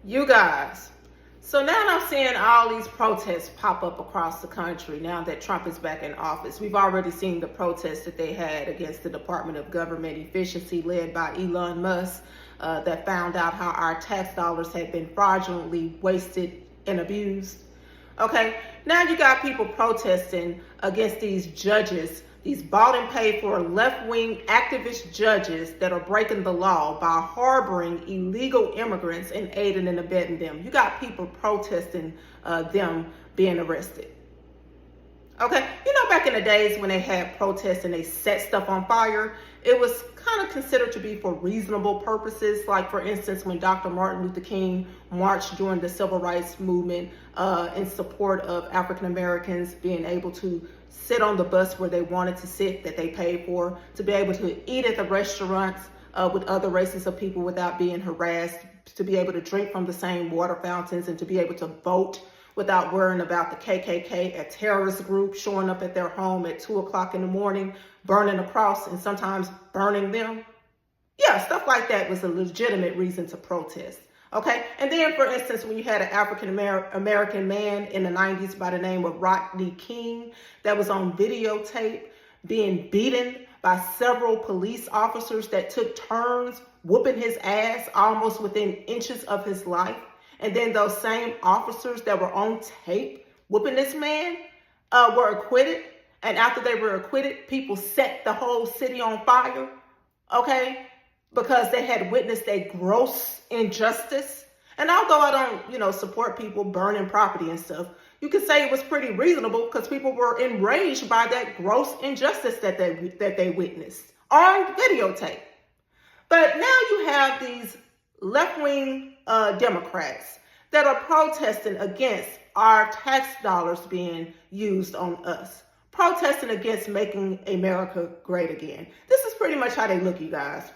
You guys. So now I'm seeing all these protests pop up across the country now that Trump is back in office. We've already seen the protests that they had against the Department of Government Efficiency led by Elon Musk that found out how our tax dollars had been fraudulently wasted and abused. Okay, now you got people protesting against these judges, these bought and paid for left-wing activist judges that are breaking the law by harboring illegal immigrants and aiding and abetting them. You got people protesting them being arrested. Okay, back in the days when they had protests and they set stuff on fire, it was kind of considered to be for reasonable purposes. Like, for instance, when Dr. Martin Luther King marched during the civil rights movement in support of African Americans being able to sit on the bus where they wanted to sit, that they paid for, to be able to eat at the restaurants with other races of people without being harassed, to be able to drink from the same water fountains, and to be able to vote without worrying about the KKK, a terrorist group, showing up at their home at 2 o'clock in the morning, burning a cross and sometimes burning them. Yeah, stuff like that was a legitimate reason to protest. Okay, and then, for instance, when you had an African American man in the 90s by the name of Rodney King that was on videotape being beaten by several police officers that took turns whooping his ass almost within inches of his life. And then those same officers that were on tape whooping this man were acquitted. And after they were acquitted, people set the whole city on fire, okay? Because they had witnessed a gross injustice. And although I don't, support people burning property and stuff, you could say it was pretty reasonable because people were enraged by that gross injustice that they witnessed on videotape. But now you have these left-wing Democrats that are protesting against our tax dollars being used on us, protesting against making America great again. This is pretty much how they look, you guys.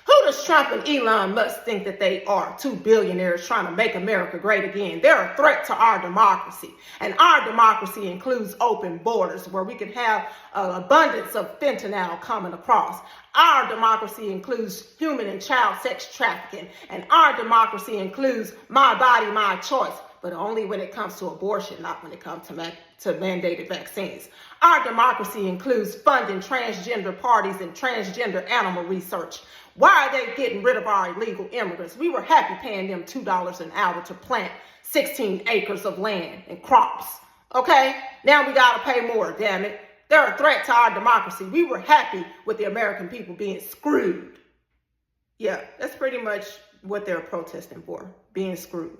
Who does Trump and Elon Musk think that they are? Two billionaires trying to make America great again. They're a threat to our democracy. And our democracy includes open borders where we can have an abundance of fentanyl coming across. Our democracy includes human and child sex trafficking. And our democracy includes my body, my choice. But only when it comes to abortion, not when it comes to mandated vaccines. Our democracy includes funding transgender parties and transgender animal research. Why are they getting rid of our illegal immigrants? We were happy paying them $2 an hour to plant 16 acres of land and crops. Okay? Now we got to pay more, damn it. They're a threat to our democracy. We were happy with the American people being screwed. Yeah, that's pretty much what they're protesting for, being screwed.